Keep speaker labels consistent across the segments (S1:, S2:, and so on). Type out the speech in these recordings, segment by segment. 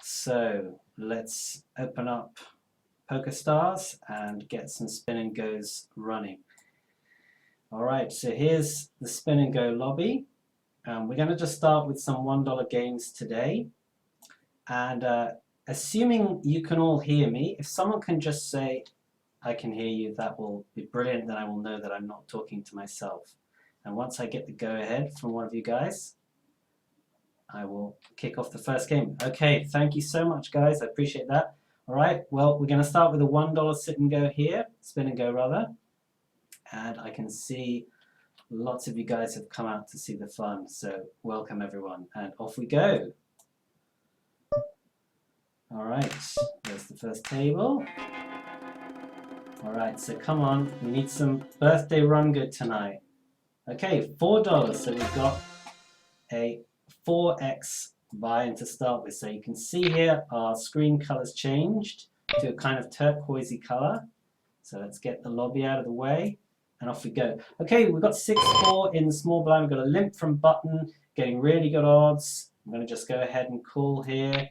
S1: So let's open up PokerStars and get some spin and goes running. All right, so here's the spin and go lobby. We're going to just start with some $1 games today. And assuming you can all hear me, if someone can just say, I can hear you, that will be brilliant. Then I will know that I'm not talking to myself. And once I get the go ahead from one of you guys, I will kick off the first game. Okay, thank you so much, guys. I appreciate that. All right, well, we're going to start with a $1 sit and go here, spin and go rather. And I can see lots of you guys have come out to see the fun. So welcome, everyone. And off we go. All right, there's the first table. All right, so come on. We need some birthday run good tonight. Okay, $4. So we've got a 4x buy-in to start with. So you can see here our screen color's changed to a kind of turquoisey color. So let's get the lobby out of the way and off we go. Okay, we've got 6-4 in the small blind. We've got a limp from button, getting really good odds. I'm going to just go ahead and call here.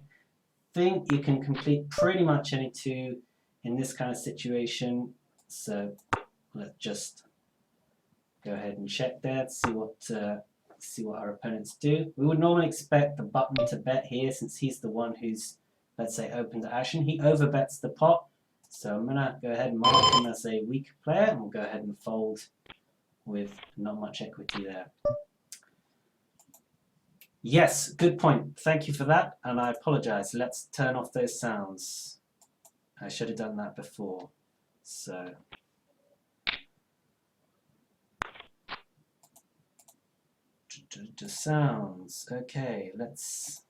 S1: Think you can complete pretty much any two in this kind of situation. So let's just go ahead and check there, see what our opponents do. We would normally expect the button to bet here since he's the one who's, let's say, open to action. He overbets the pot. So I'm going to go ahead and mark him as a weak player, and we'll go ahead and fold with not much equity there. Yes, good point. Thank you for that, and I apologize. Let's turn off those sounds. I should have done that before. So sounds. Okay, let's,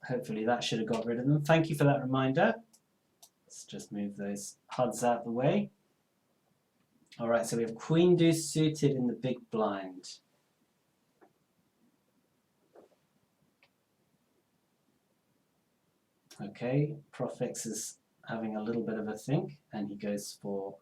S1: hopefully that should have got rid of them. Thank you for that reminder. Let's just move those HUDs out of the way. All right, so we have Queen Deuce suited in the big blind. Okay, Profix is having a little bit of a think, and he goes for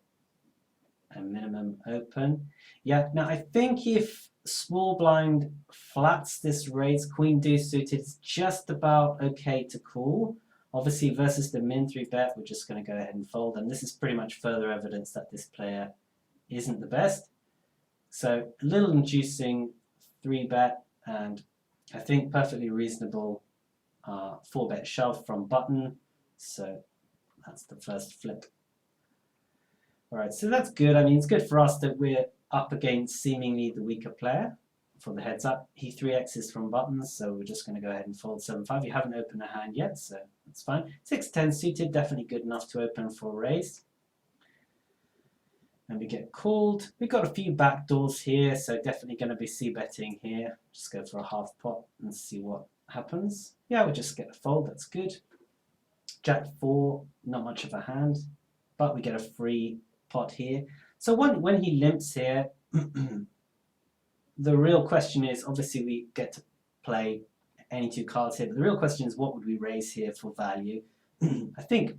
S1: a minimum open. Yeah, now I think if small blind flats this raise, Queen Deuce suited is just about okay to call. Obviously, versus the min 3 bet, we're just going to go ahead and fold, and this is pretty much further evidence that this player isn't the best. So a little inducing 3 bet, and I think perfectly reasonable 4 bet shove from button. So that's the first flip. All right, so that's good. I mean, it's good for us that we're up against seemingly the weaker player for the heads up. He 3x's from buttons, so we're just going to go ahead and fold 7-5. You haven't opened a hand yet, so that's fine. 6-10 suited, definitely good enough to open for a raise. And we get called. We've got a few back doors here, so definitely going to be c-betting here. Just go for a half pot and see what happens. Yeah, we'll just get a fold, that's good. Jack 4, not much of a hand, but we get a free pot here. So when he limps here, the real question is, obviously we get to play any 2 cards here, but the real question is what would we raise here for value? I think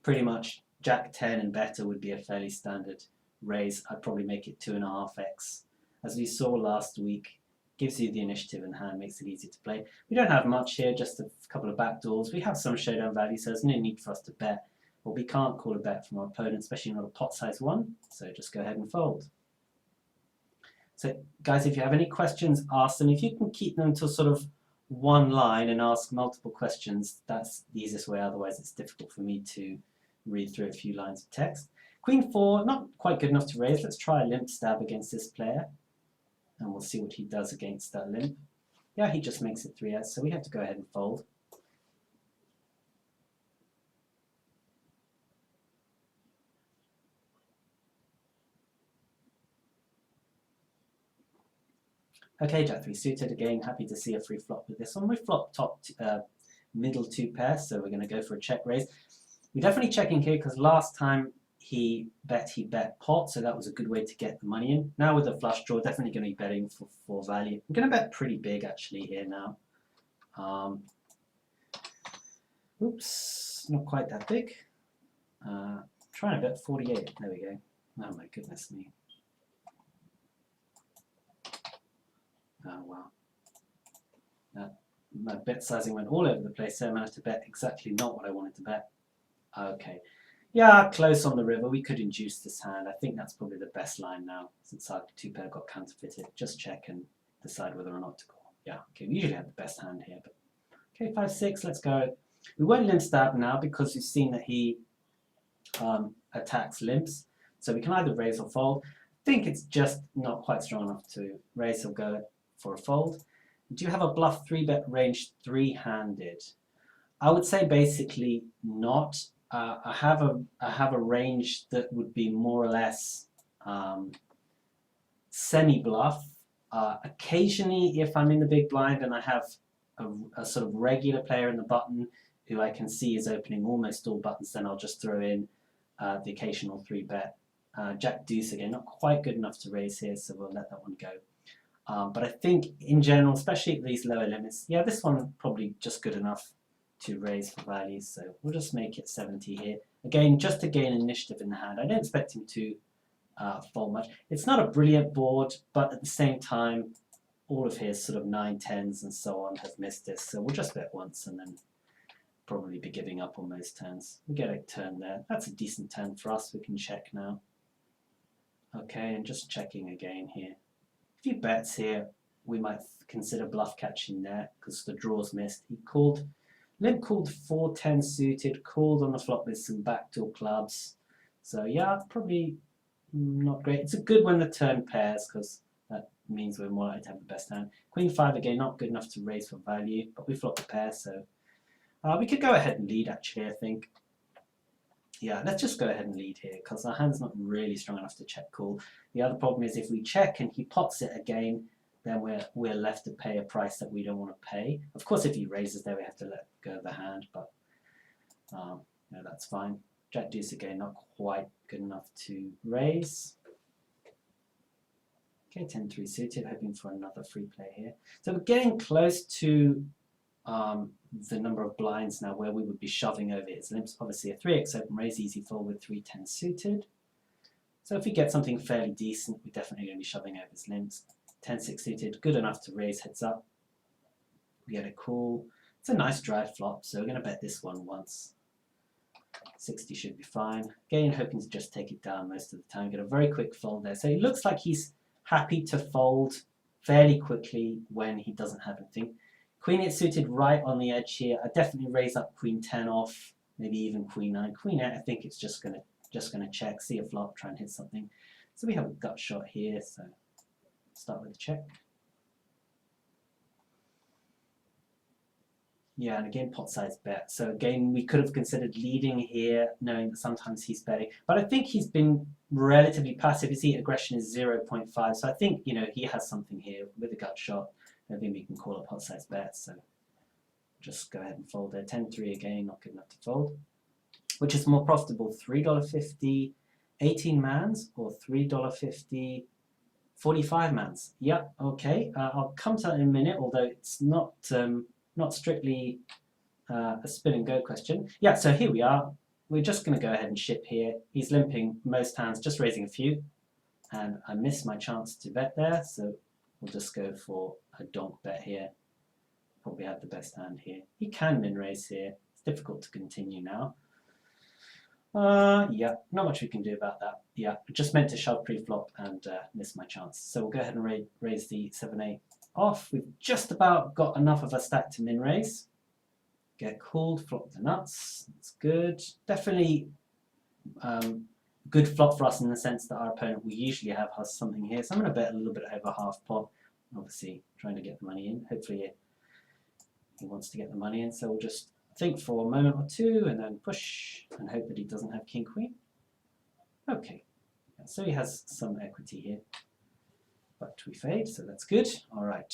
S1: pretty much Jack 10 and better would be a fairly standard raise. I'd probably make it 2.5x. As we saw last week, gives you the initiative in hand, makes it easy to play. We don't have much here, just a couple of back doors. We have some showdown value, so there's no need for us to bet. But we can't call a bet from our opponent, especially not a pot size one. So just go ahead and fold. So guys, if you have any questions, ask them. If you can keep them to sort of one line and ask multiple questions, that's the easiest way. Otherwise, it's difficult for me to read through a few lines of text. Queen 4, not quite good enough to raise. Let's try a limp stab against this player. And we'll see what he does against that limp. Yeah, he just makes it 3s, so we have to go ahead and fold. Okay, Jack 3 suited again. Happy to see a free flop with this one. We flop top middle 2 pairs, so we're going to go for a check raise. We're definitely checking here because last time he bet pot, so that was a good way to get the money in. Now with a flush draw, definitely going to be betting for value. I'm going to bet pretty big actually here now. Oops, not quite that big. Trying to bet 48. There we go. Oh my goodness me. Oh wow. my bet sizing went all over the place, so I managed to bet exactly not what I wanted to bet. Okay. Yeah, close on the river. We could induce this hand. I think that's probably the best line now, since our two pair got counterfeited. Just check and decide whether or not to call. Yeah, okay, we usually have the best hand here, but okay, 5-6, let's go. We won't limp stab now because we've seen that he attacks limps. So we can either raise or fold. I think it's just not quite strong enough to raise, so go for a fold. Do you have a bluff 3-bet range 3-handed? I would say basically not. I have a range that would be more or less semi-bluff. Occasionally, if I'm in the big blind and I have a sort of regular player in the button who I can see is opening almost all buttons, then I'll just throw in the occasional 3-bet. Jack deuce again, not quite good enough to raise here, so we'll let that one go. But I think in general, especially at these lower limits, yeah, this one probably just good enough to raise for values, so we'll just make it 70 here. Again, just to gain initiative in the hand. I don't expect him to fold much. It's not a brilliant board, but at the same time, all of his sort of 9-10s and so on have missed this, so we'll just bet once and then probably be giving up on most turns. We get a turn there. That's a decent turn for us. We can check now. Okay, and just checking again here. A few bets here. We might consider bluff catching there because the draw's missed. He called, limp called 4-10 suited, called on the flop with some backdoor clubs. So yeah, probably not great. It's a good when the turn pairs because that means we're more likely to have the best hand. Queen 5 again, not good enough to raise for value, but we flop the pair, so we could go ahead and lead actually, I think. Yeah, let's just go ahead and lead here because our hand's not really strong enough to check call. The other problem is if we check and he pots it again, then we're left to pay a price that we don't want to pay. Of course, if he raises there, we have to let go of the hand, but no, that's fine. Jack deuce again, not quite good enough to raise. Okay, 10-3 suited, hoping for another free play here. So we're getting close to the number of blinds now where we would be shoving over his limps. Obviously a 3x open raise, easy fold with 3-10 suited. So if we get something fairly decent, we're definitely going to be shoving over his limps. 10-6 suited, good enough to raise heads up. We get a call. It's a nice drive flop, so we're going to bet this one once. 60 should be fine. Again, hoping to just take it down most of the time. Get a very quick fold there. So it looks like he's happy to fold fairly quickly when he doesn't have anything. Queen 8 suited right on the edge here. I definitely raise up Queen 10 off, maybe even Queen 9. Queen 8, I think it's just gonna check, see a flop, try and hit something. So we have a gut shot here, so start with a check. Yeah, and again, pot size bet. So again, we could have considered leading here, knowing that sometimes he's betting. But I think he's been relatively passive. His aggression is 0.5. So I think, he has something here with a gut shot. I think we can call a pot size bet. So just go ahead and fold there. 10-3 again, not good enough to fold. Which is more profitable, $3.50, 18 mans, or $3.50, 45 mans? Yep, okay. I'll come to that in a minute, although it's not strictly a spin and go question. Yeah, so here we are. We're just going to go ahead and ship here. He's limping most hands, just raising a few. And I missed my chance to bet there, so we'll just go for a donk bet here. Probably have the best hand here. He can min raise here. It's difficult to continue now. Yeah, not much we can do about that. Yeah, just meant to shove pre-flop and miss my chance. So we'll go ahead and raise the 7-8 off. We've just about got enough of a stack to min raise. Get called, flop the nuts. That's good. Definitely good flop for us in the sense that our opponent will usually have us something here. So I'm going to bet a little bit over half pot. Obviously trying to get the money in. Hopefully he wants to get the money in. So we'll just think for a moment or two and then push and hope that he doesn't have king queen. Okay, so he has some equity here, but we fade, so that's good. All right.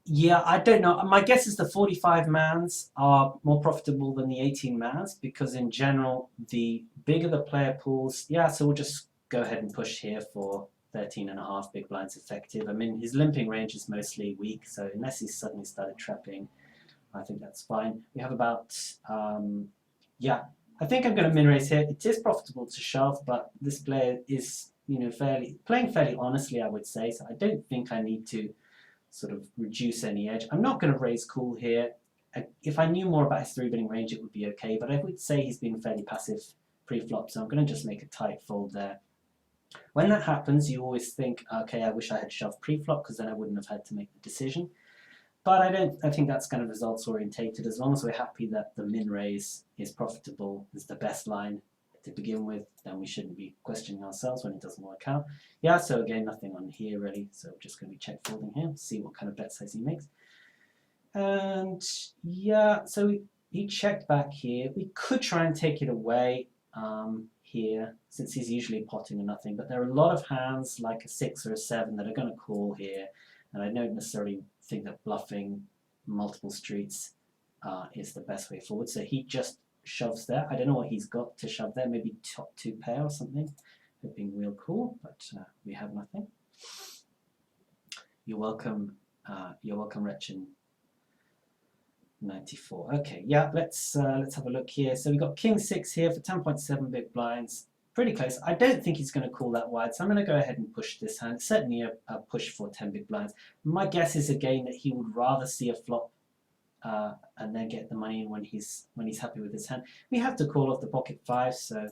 S1: Yeah, I don't know. My guess is the 45 mans are more profitable than the 18 mans because in general, the bigger the player pools, yeah, so we'll just go ahead and push here for 13.5 big blinds effective. I mean, his limping range is mostly weak, so unless he's suddenly started trapping, I think that's fine. We have about, yeah, I think I'm going to min raise here. It is profitable to shove, but this player is, playing fairly honestly, I would say, so I don't think I need to sort of reduce any edge. I'm not going to raise call here. If I knew more about his 3-betting range, it would be okay, but I would say he's been fairly passive pre-flop, so I'm going to just make a tight fold there. When that happens, you always think, okay, I wish I had shoved pre-flop because then I wouldn't have had to make the decision. But I think that's kind of results orientated. As long as we're happy that the min raise is profitable, is the best line to begin with, then we shouldn't be questioning ourselves when it doesn't work out. Yeah, so again, nothing on here really. So we're just going to be check folding here, see what kind of bet size he makes. And yeah, so he checked back here. We could try and take it away here, since he's usually potting or nothing. But there are a lot of hands, like a 6 or a 7, that are going to call here. And I don't necessarily think that bluffing multiple streets is the best way forward. So he just shoves there. I don't know what he's got to shove there. Maybe top 2 pair or something. Hoping real cool, but we have nothing. You're welcome, Wretchin 94. Okay, yeah, let's have a look here. So we've got King 6 here for 10.7 big blinds. Pretty close. I don't think he's going to call that wide, so I'm going to go ahead and push this hand. It's certainly a push for 10 big blinds. My guess is again that he would rather see a flop and then get the money in when he's happy with his hand. We have to call off the pocket 5, so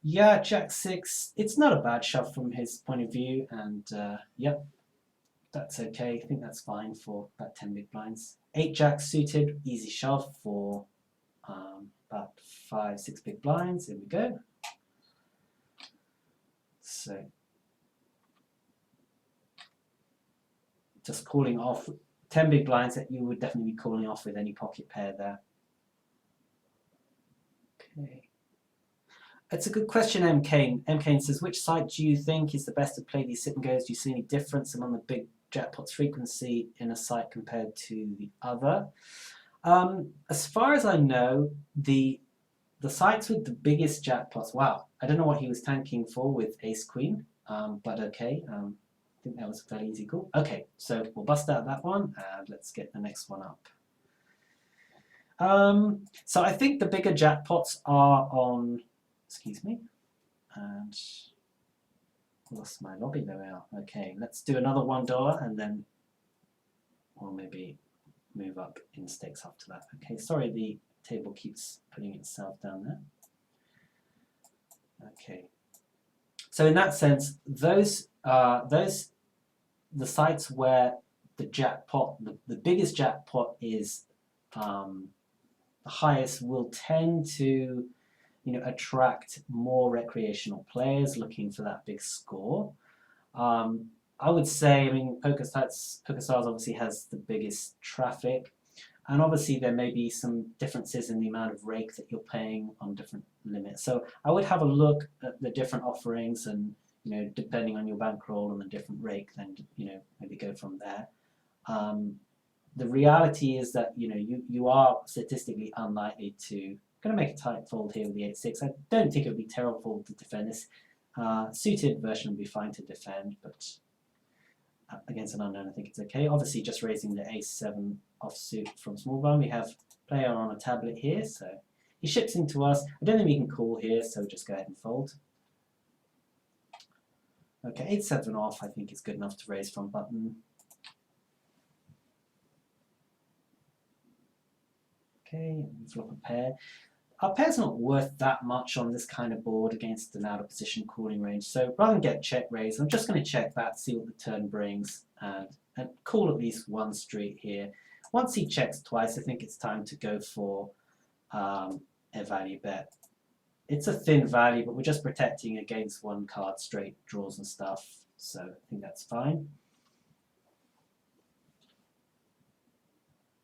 S1: yeah, Jack 6. It's not a bad shove from his point of view, and yep, that's okay. I think that's fine for about 10 big blinds. 8 Jack suited, easy shove for about 5-6 big blinds. Here we go. So just calling off 10 big blinds that you would definitely be calling off with any pocket pair there. Okay. It's a good question, M. Kane. M. Kane says, which site do you think is the best to play these sit and goes? Do you see any difference among the big jackpots frequency in a site compared to the other? As far as I know, the sites with the biggest jackpots, wow, I don't know what he was tanking for with ace queen, but okay, I think that was a fairly easy call. Okay, so we'll bust out that one and let's get the next one up. So I think the bigger jackpots are on, excuse me, and lost my lobby, there we are. Okay, let's do another $1 and then we'll maybe move up in stakes after that. Okay, sorry, the table keeps putting itself down there. Okay, so in that sense, the sites where the jackpot, the biggest jackpot is the highest, will tend to, you know, attract more recreational players looking for that big score. I would say, I mean, PokerStars obviously has the biggest traffic, and obviously there may be some differences in the amount of rake that you're paying on different limits. So I would have a look at the different offerings, and you know, depending on your bankroll and the different rake, then you know, maybe go from there. The reality is that you know you are statistically unlikely to. Going to make a tight fold here with the 8-6. I don't think it would be terrible to defend this. Suited version would be fine to defend, but against an unknown, I think it's okay. Obviously, just raising the ace-7 offsuit from small blind. We have player on a tablet here, so he ships into us. I don't think we can call here, so just go ahead and fold. Okay, 8-7 off, I think is good enough to raise from button. Okay, flop a pair. Our pair's not worth that much on this kind of board against an out of position calling range. So rather than get check raise, I'm just going to check that, see what the turn brings, and call at least one street here. Once he checks twice, I think it's time to go for a value bet. It's a thin value, but we're just protecting against one card straight draws and stuff. So I think that's fine.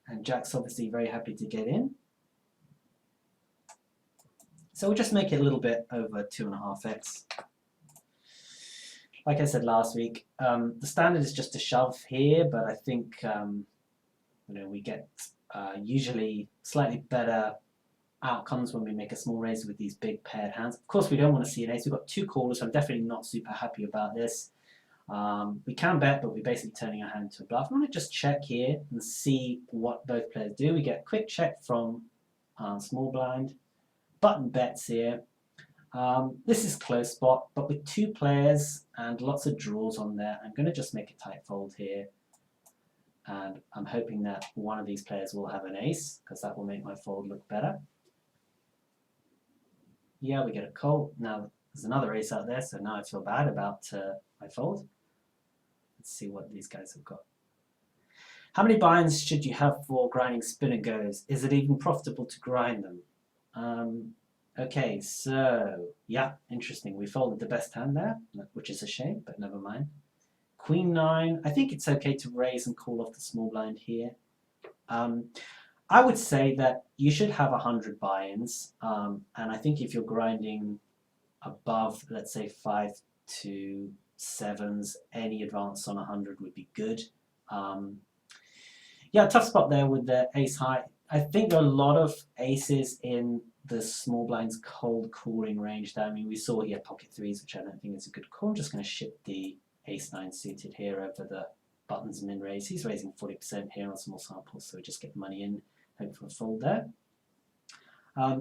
S1: And Jack's obviously very happy to get in. So we'll just make it a little bit over 2.5x. Like I said last week, the standard is just a shove here, but I think you know, we get usually slightly better outcomes when we make a small raise with these big paired hands. Of course, we don't want to see an ace. We've got 2 callers, so I'm definitely not super happy about this. We can bet, but we're basically turning our hand to a bluff. I want to just check here and see what both players do. We get a quick check from small blind. Button bets here. This is close spot, but with 2 players and lots of draws on there, I'm going to just make a tight fold here. And I'm hoping that one of these players will have an ace, because that will make my fold look better. Yeah, we get a call. Now there's another ace out there, so now I feel bad about my fold. Let's see what these guys have got. How many buy-ins should you have for grinding spinner goes? Is it even profitable to grind them? Okay, so yeah, interesting. We folded the best hand there, which is a shame, but never mind. Queen 9. I think it's okay to raise and call off the small blind here. I would say that you should have 100 buy-ins, and I think if you're grinding above, let's say 5 to 7s, any advance on 100 would be good. Yeah, tough spot there with the ace high. I think there are a lot of aces in the small blind's cold calling range there. I mean, we saw here pocket 3s, which I don't think is a good call. I'm just going to ship the ace 9 suited here over the buttons min raise. He's raising 40% here on small samples, so we just get money in, hope for a fold there.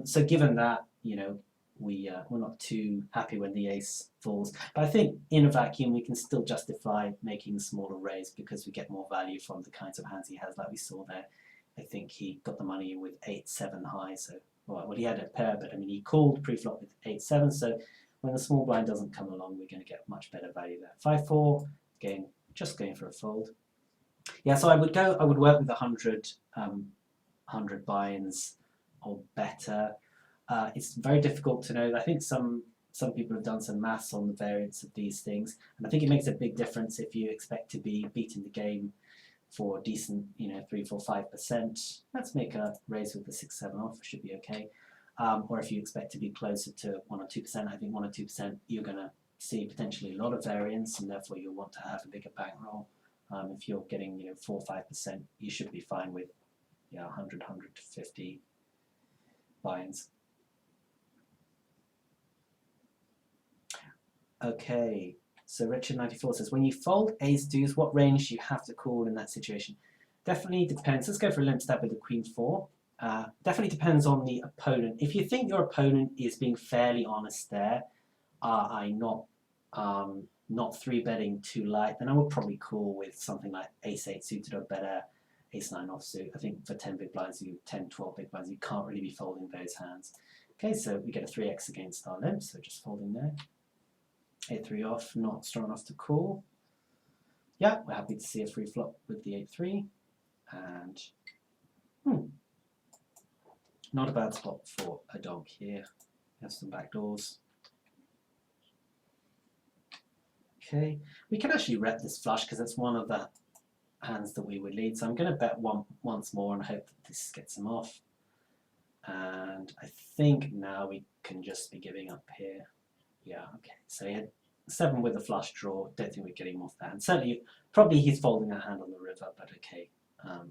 S1: So given that, you know, we're not too happy when the ace falls, but I think in a vacuum we can still justify making a smaller raise because we get more value from the kinds of hands he has, like we saw there. I think he got the money in with 8-7 high, so well he had a pair, but I mean he called pre-flop with 8-7, so when the small blind doesn't come along, we're going to get much better value there. 5-4, again, just going for a fold. Yeah, so I would work with 100 buy-ins or better. It's very difficult to know. I think some people have done some maths on the variance of these things, and I think it makes a big difference if you expect to be beating the game for decent, 3, 4, 5%. Let's make a raise with the 6-7 off, should be okay. Or if you expect to be closer to 1 or 2%, I think 1 or 2% you're going to see potentially a lot of variance, and therefore you'll want to have a bigger bankroll. If you're getting 4 or 5%, you should be fine with 100 to 50 buy-ins. Okay, so Richard94 says, when you fold ace deuce, what range do you have to call in that situation? Definitely depends. Let's go for a limp stab with the queen 4. Definitely depends on the opponent. If you think your opponent is being fairly honest there, not 3-betting too light, then I would probably call with something like ace 8 suited or better, ace 9 offsuit. I think for 10 big blinds, 10, 12 big blinds, you can't really be folding those hands. Okay, so we get a 3x against our limp, so just folding there. 8-3 off, not strong enough to call. Yeah, we're happy to see a free flop with the 8-3, and not a bad spot for a donk here. We have some backdoors. Okay, we can actually rep this flush because it's one of the hands that we would lead. So I'm going to bet once more and hope that this gets him off. And I think now we can just be giving up here. Yeah, okay. So he had 7 with a flush draw. Don't think we're getting him off that. And certainly, probably he's folding that hand on the river, but okay.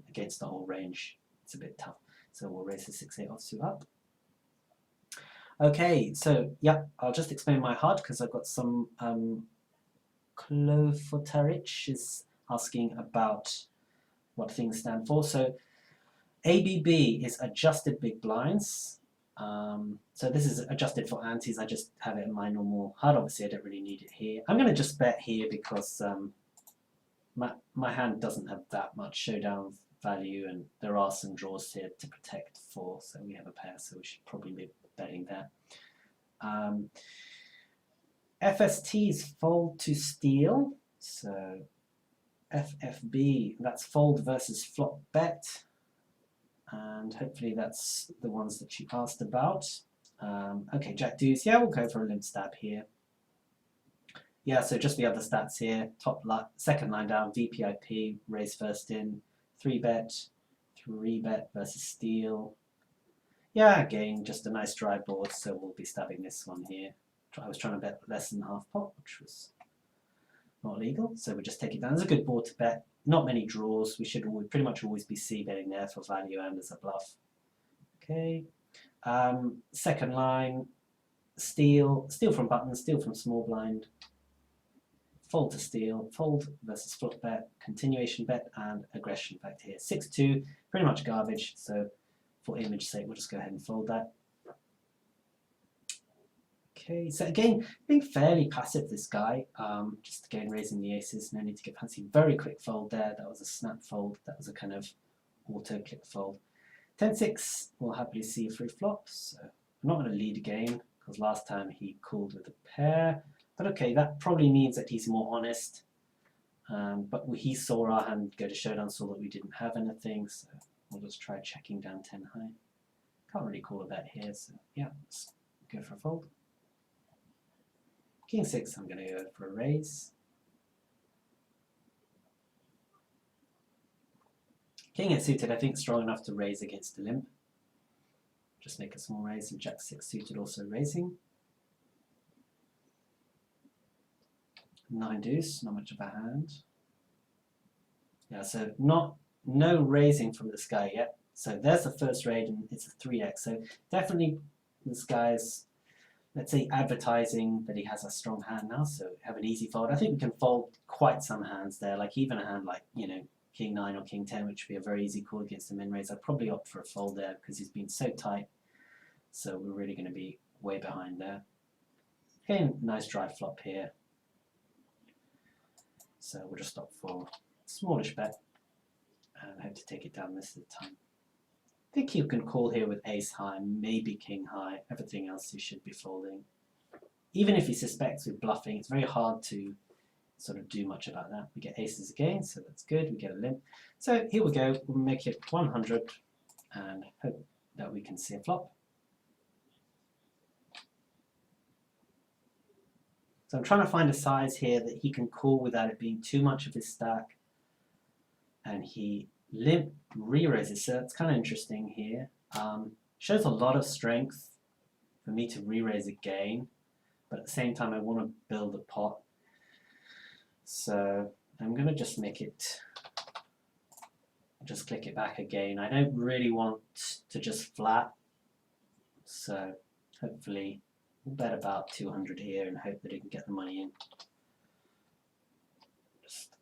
S1: Against the whole range, it's a bit tough. So we'll raise the 6-8 offsuit up. Okay, so yeah, I'll just explain my HUD because I've got some Klofotarich is asking about what things stand for. So ABB is adjusted big blinds. So this is adjusted for antes. I just have it in my normal HUD. Obviously, I don't really need it here. I'm going to just bet here because my hand doesn't have that much showdown value, and there are some draws here to protect for. So we have a pair, so we should probably be betting there. FST's fold to steal. So FFB, that's fold versus flop bet. And hopefully that's the ones that you asked about. Okay, Jack deuce. Yeah, we'll go for a limp stab here. Yeah, so just the other stats here. Second line down, VPIP, raise first in, 3-bet versus steal. Yeah, again, just a nice dry board, so we'll be stabbing this one here. I was trying to bet less than half pot, which was not legal, so we just take it down. It's a good board to bet. Not many draws. We should pretty much always be c-betting there for value and as a bluff. Okay. Second line, steal from button, steal from small blind, fold to steal, fold versus flop bet, continuation bet, and aggression fact here. 6-2, pretty much garbage, so for image sake, we'll just go ahead and fold that. Okay, so again, being fairly passive, this guy. Just again raising the aces, no need to get fancy. Very quick fold there. That was a snap fold. That was a kind of auto click fold. 10-6, we'll happily see free flops. So I'm not going to lead again because last time he called with a pair. But okay, that probably means that he's more honest. But he saw our hand go to showdown, saw that we didn't have anything, so we'll just try checking down 10 high. Can't really call a bet here, so yeah, let's go for a fold. King 6, I'm going to go for a raise. King 8 suited, I think, strong enough to raise against the limp. Just make a small raise, and Jack 6 suited also raising. 9 deuce, not much of a hand. Yeah, so no raising from this guy yet. So there's the first raid, and it's a 3x. So definitely this guy's, let's say, advertising that he has a strong hand now. So have an easy fold. I think we can fold quite some hands there, like even a hand like, you know, King 9 or King 10, which would be a very easy call against the min raise. I'd probably opt for a fold there because he's been so tight. So we're really going to be way behind there. Okay, nice drive flop here. So we'll just opt for a smallish bet and hope to take it down this time. I think you can call here with ace high, maybe king high. Everything else you should be folding. Even if he suspects we're bluffing, it's very hard to sort of do much about that. We get aces again, so that's good. We get a limp. So here we go. We'll make it 100 and hope that we can see a flop. So I'm trying to find a size here that he can call without it being too much of his stack. And he limp re-raises, so it's kind of interesting here. Shows a lot of strength for me to re-raise again, but at the same time I want to build a pot. So I'm going to just make it, just click it back again. I don't really want to just flat, so hopefully we'll bet about 200 here and hope that he can get the money in. Just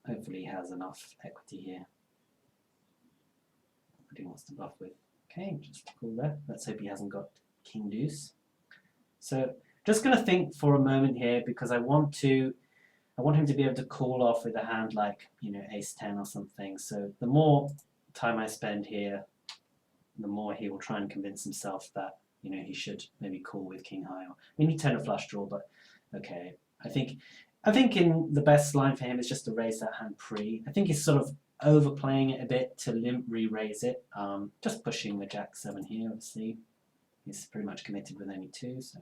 S1: hopefully he has enough equity here. What he wants to bluff with. Okay, just cool there. Let's hope he hasn't got king deuce. So just going to think for a moment here because I want him to be able to call off with a hand like, you know, ace 10 or something. So the more time I spend here, the more he will try and convince himself that, you know, he should maybe call with king high. Or, I mean, he turned a flush draw, but okay. I think in the best line for him is just to raise that hand pre. I think he's sort of overplaying it a bit to limp re-raise it. Just pushing the jack 7 here, obviously. He's pretty much committed with only 2. So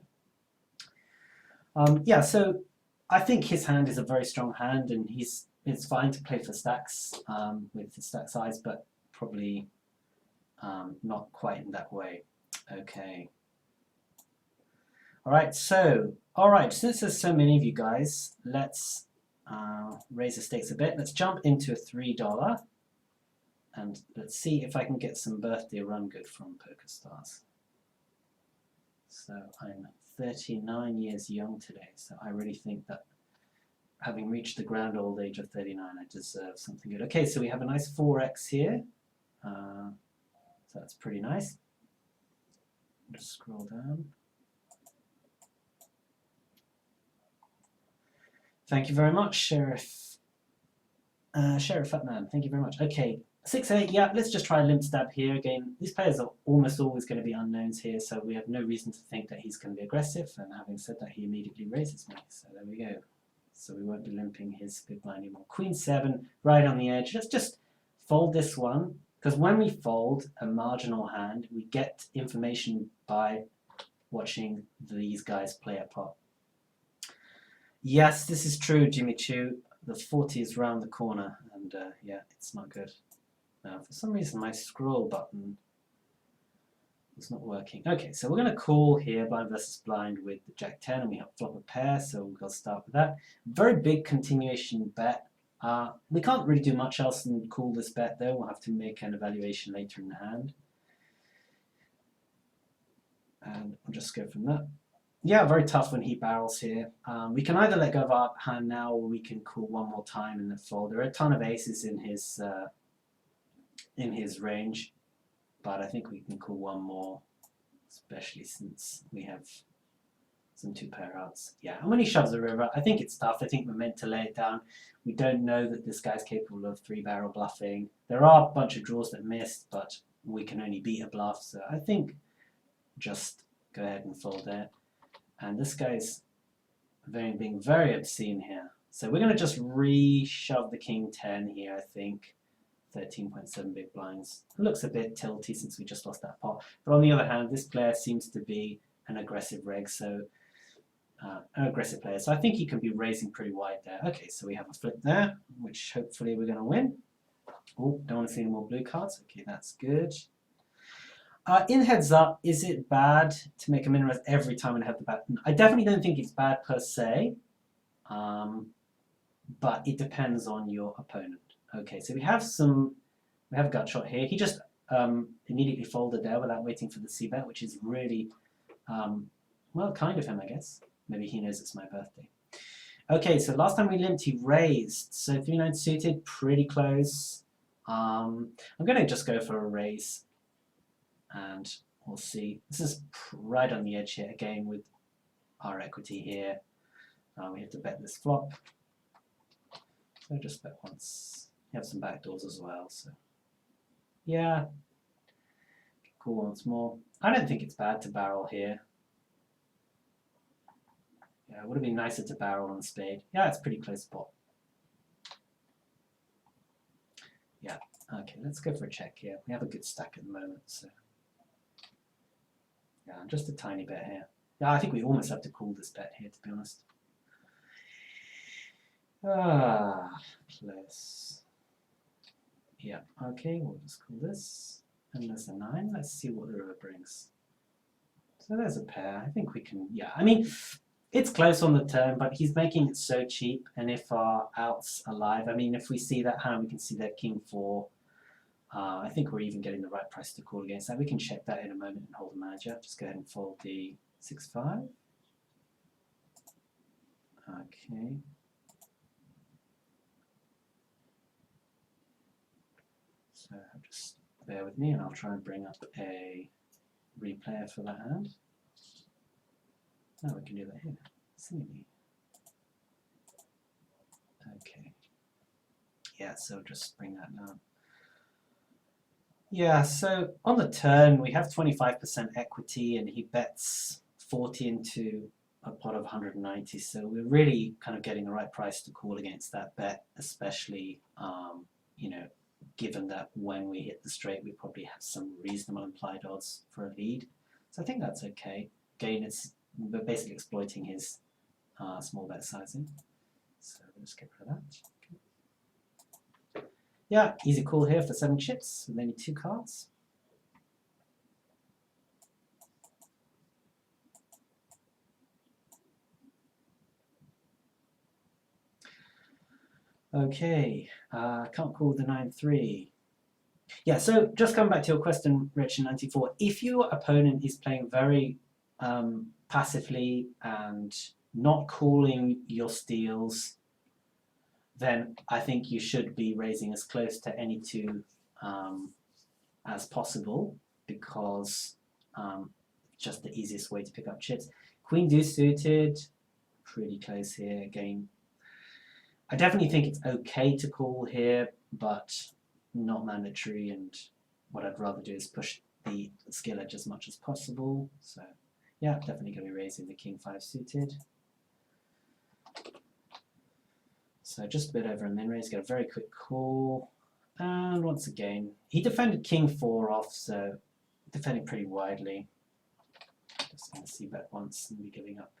S1: yeah, so I think his hand is a very strong hand, and it's fine to play for stacks with the stack size, but probably not quite in that way. Okay. Alright, since there's so many of you guys, let's raise the stakes a bit. Let's jump into a $3 and let's see if I can get some birthday run good from PokerStars. So I'm 39 years young today, so I really think that having reached the grand old age of 39, I deserve something good. Okay, so we have a nice 4x here, so that's pretty nice. Just scroll down. Thank you very much, Sheriff Fatman. Thank you very much. Okay, 6-8. Yeah, let's just try a limp stab here again. These players are almost always going to be unknowns here, so we have no reason to think that he's going to be aggressive. And having said that, he immediately raises me. So there we go. So we won't be limping his big blind anymore. Queen 7, right on the edge. Let's just fold this one, because when we fold a marginal hand, we get information by watching these guys play a pot. Yes, this is true, Jimmy Choo. The 40 is round the corner, and yeah, it's not good. Now, for some reason, my scroll button is not working. Okay, so we're going to call here blind versus blind with the Jack 10, and we have flop a pair, so we'll start with that. Very big continuation bet. We can't really do much else than call this bet, though. We'll have to make an evaluation later in the hand. And I'll just go from that. Yeah, very tough when he barrels here. We can either let go of our hand now, or we can call one more time and then fold. There are a ton of aces in his range, but I think we can call one more, especially since we have some 2-pair outs. Yeah, and when he shoves the river, I think it's tough. I think we're meant to lay it down. We don't know that this guy's capable of 3-barrel bluffing. There are a bunch of draws that missed, but we can only beat a bluff. So I think just go ahead and fold there. And this guy's being very obscene here. So we're going to just re-shove the king 10 here, I think. 13.7 big blinds. It looks a bit tilty since we just lost that pot. But on the other hand, this player seems to be an aggressive reg, so an aggressive player. So I think he can be raising pretty wide there. Okay, so we have a flip there, which hopefully we're going to win. Oh, don't want to see any more blue cards. Okay, that's good. In heads up, is it bad to make a min-raise every time when I have the button? I definitely don't think it's bad per se, but it depends on your opponent. Okay, so we have a gut shot here. He just immediately folded there without waiting for the c-bet, which is really, well, kind of him, I guess. Maybe he knows it's my birthday. Okay, so last time we limped, he raised. So 3-9 suited, pretty close. I'm going to just go for a raise, and we'll see. This is right on the edge here, again, with our equity here. We have to bet this flop. So just bet once. You have some backdoors as well, so yeah. Cool once more. I don't think it's bad to barrel here. Yeah, it would have been nicer to barrel on spade. Yeah, it's pretty close spot. Yeah, okay, let's go for a check here. We have a good stack at the moment, so yeah, just a tiny bet here. Yeah, I think we almost have to call this bet here, to be honest. Close. Yeah, okay, we'll just call this. And there's a 9. Let's see what the river brings. So there's a pair. I think we can, yeah. I mean, it's close on the turn, but he's making it so cheap. And if our out's alive, I mean, if we see that hand, we can see that king 4. I think we're even getting the right price to call against that. We can check that in a moment and hold the manager. Just go ahead and fold the 6-5. Okay. So just bear with me and I'll try and bring up a replayer for that hand. Oh, we can do that here. Silly. Okay. Yeah, so just bring that down. Yeah, so on the turn we have 25% equity and he bets 40 into a pot of 190, so we're really kind of getting the right price to call against that bet, especially you know, given that when we hit the straight we probably have some reasonable implied odds for a lead. So I think that's okay. Again, we're basically exploiting his small bet sizing. So let's get rid of that. Okay. Yeah, easy call here for 7 chips with only 2 cards. Okay, can't call the 9-3. Yeah, so just coming back to your question, Rich94, if your opponent is playing very passively and not calling your steals, then I think you should be raising as close to any 2 as possible, because just the easiest way to pick up chips. Queen deuce suited, pretty close here again. I definitely think it's okay to call here, but not mandatory, and what I'd rather do is push the skill edge as much as possible. So yeah, definitely going to be raising the king 5 suited. So just a bit over a min raise, get a very quick call. And once again, he defended king 4 off, so defending pretty widely. Just going to see bet once and be giving up.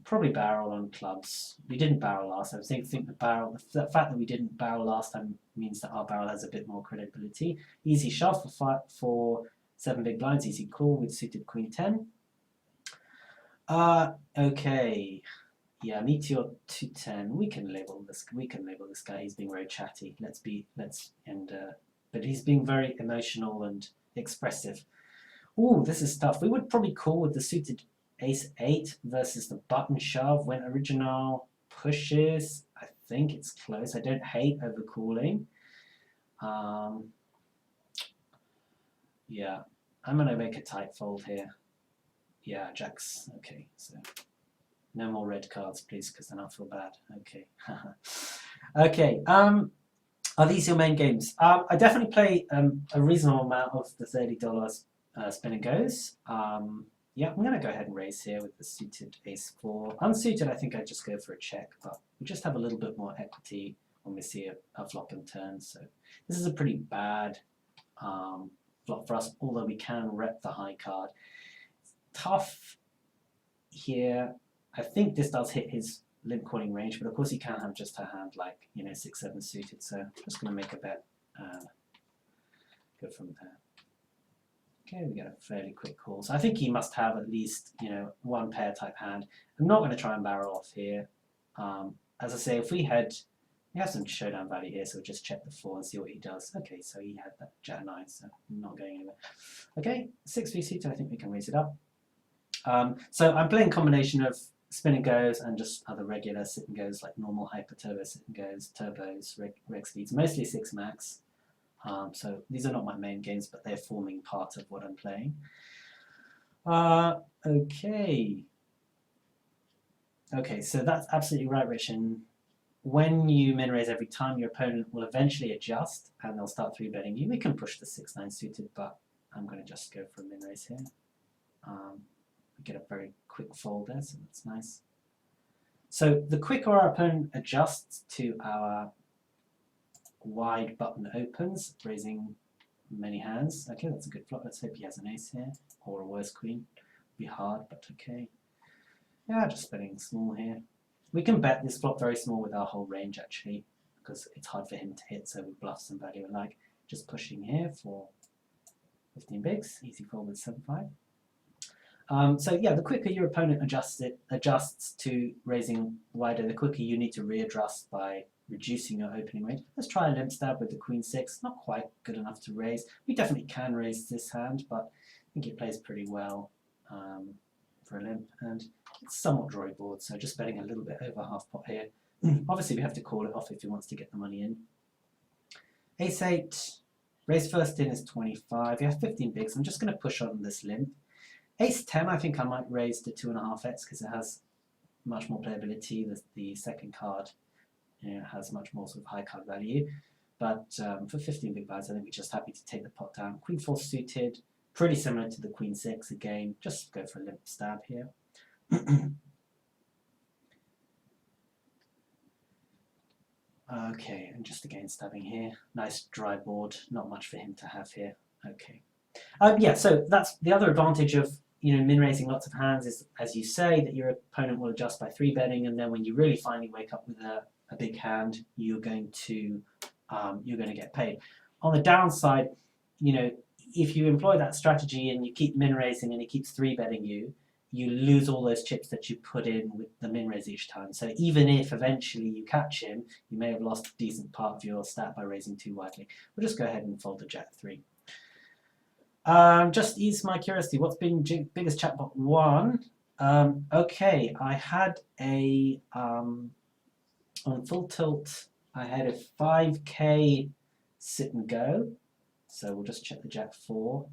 S1: Probably barrel on clubs. We didn't barrel last time. I think the fact that we didn't barrel last time means that our barrel has a bit more credibility. Easy shove for 7 big blinds. Easy call with suited queen 10. Okay. Yeah, meteor 210. We can label this. We can label this guy. He's being very chatty. But he's being very emotional and expressive. Ooh, this is tough. We would probably call with the suited Ace 8 versus the button shove when original pushes. I think it's close. I don't hate overcalling. Yeah, I'm going to make a tight fold here. Yeah, jacks. Okay, so No more red cards, please, because then I'll feel bad. Okay. Okay. Are these your main games? I definitely play a reasonable amount of the $30 spin and goes. Yeah, I'm going to go ahead and raise here with the suited ace-4. Unsuited, I think I'd just go for a check, but we just have a little bit more equity when we see a flop and turn. So this is a pretty bad flop for us, although we can rep the high card. Tough here. I think this does hit his limp calling range, but of course he can have just a hand like, 6-7 suited. So I'm just going to make a bet. Go from there. Okay, we get a fairly quick call. So I think he must have at least, one pair type hand. I'm not going to try and barrel off here. As I say, if we have some showdown value here, so we'll just check the 4 and see what he does. Okay, so he had that Jack 9, so I'm not going anywhere. Okay, 6-3 suited, I think we can raise it up. So I'm playing a combination of spin and goes and just other regular sit and goes, like normal hyper turbo sit and goes, turbos, reg speeds, mostly 6 max. So these are not my main games, but they're forming part of what I'm playing. Okay. Okay, so that's absolutely right, Rich. And when you min raise every time, your opponent will eventually adjust and they'll start 3-betting you. We can push the 6-9 suited, but I'm going to just go for a min raise here. We get a very quick fold there, so that's nice. So the quicker our opponent adjusts to our wide button opens, raising many hands. Okay, that's a good flop. Let's hope he has an ace here, or a worse queen. Be hard, but okay. Yeah, just betting small here. We can bet this flop very small with our whole range, actually, because it's hard for him to hit, so we bluff some value alike. Just pushing here for 15 bigs, easy fold with 7-5. So yeah, the quicker your opponent adjusts to raising wider, the quicker you need to readjust by reducing your opening range. Let's try a limp stab with the queen 6. Not quite good enough to raise. We definitely can raise this hand, but I think it plays pretty well for a limp, and it's somewhat drawy board, so just betting a little bit over half pot here. Obviously we have to call it off if he wants to get the money in. Ace 8, raise first in is 25. You have 15 bigs. I'm just going to push on this limp. Ace 10, I think I might raise to 2.5x because it has much more playability. The second card has much more sort of high card value. But for 15 big blinds, I think we're just happy to take the pot down. Queen 4 suited, pretty similar to the Queen 6 again. Just go for a limp stab here. Okay, and just again stabbing here. Nice dry board, not much for him to have here. Okay. Yeah, so that's the other advantage of min raising lots of hands is, as you say, that your opponent will adjust by 3-betting, and then when you really finally wake up with a big hand, you're going to get paid. On the downside, if you employ that strategy and you keep min raising and he keeps 3-betting you, you lose all those chips that you put in with the min raise each time. So even if eventually you catch him, you may have lost a decent part of your stat by raising too widely. We'll just go ahead and fold the Jack 3. Just ease my curiosity, what's been biggest jackpot won? Okay, I had on full tilt, I had a 5k sit and go. So we'll just check the Jack 4.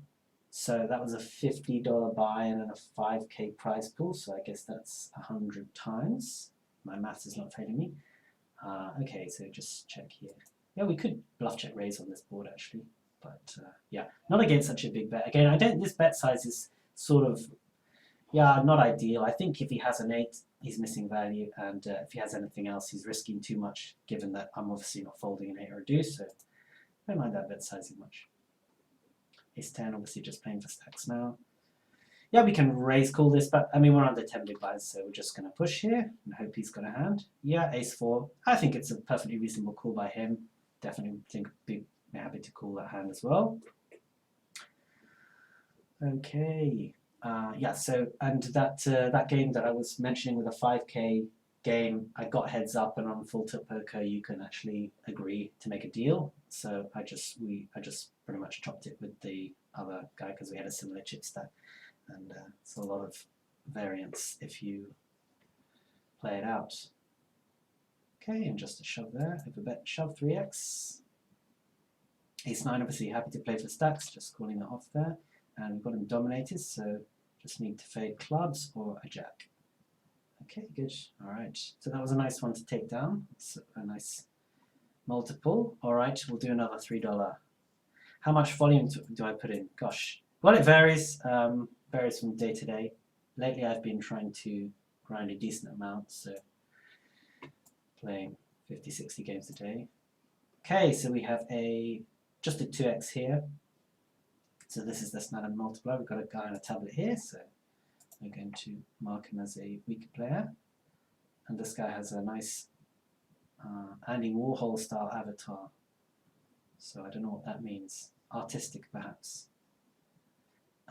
S1: So that was a $50 buy and then a 5k prize pool. So I guess that's 100 times. My maths is not failing me. Okay, so just check here. Yeah, we could bluff check raise on this board actually. But yeah, not against such a big bet. Again, this bet size is sort of, not ideal. I think if he has an 8, he's missing value, and if he has anything else, he's risking too much, given that I'm obviously not folding an 8 or a deuce, so I don't mind that bet sizing much. Ace 10, obviously just playing for stacks now. Yeah, we can raise call this, but we're under 10 big blinds, so we're just going to push here and hope he's got a hand. Yeah, ace 4. I think it's a perfectly reasonable call by him. Definitely think big. Happy to call that hand as well. Okay, yeah. So and that game that I was mentioning with a 5k game, I got heads up, and on full tilt poker you can actually agree to make a deal. So I just pretty much chopped it with the other guy because we had a similar chip stack, and it's a lot of variance if you play it out. Okay, and just a shove there. Over bet shove 3x. Ace 9, obviously happy to play for stacks, just calling that off there. And we've got him dominated, so just need to fade clubs or a jack. Okay, good. All right. So that was a nice one to take down. It's a nice multiple. All right, we'll do another $3. How much volume do I put in? Gosh. Well, it varies. Varies from day to day. Lately, I've been trying to grind a decent amount, so playing 50, 60 games a day. Okay, so we have just a 2x here. So this is the standard multiplier. We've got a guy on a tablet here, so we're going to mark him as a weaker player. And this guy has a nice Andy Warhol style avatar. So I don't know what that means. Artistic, perhaps.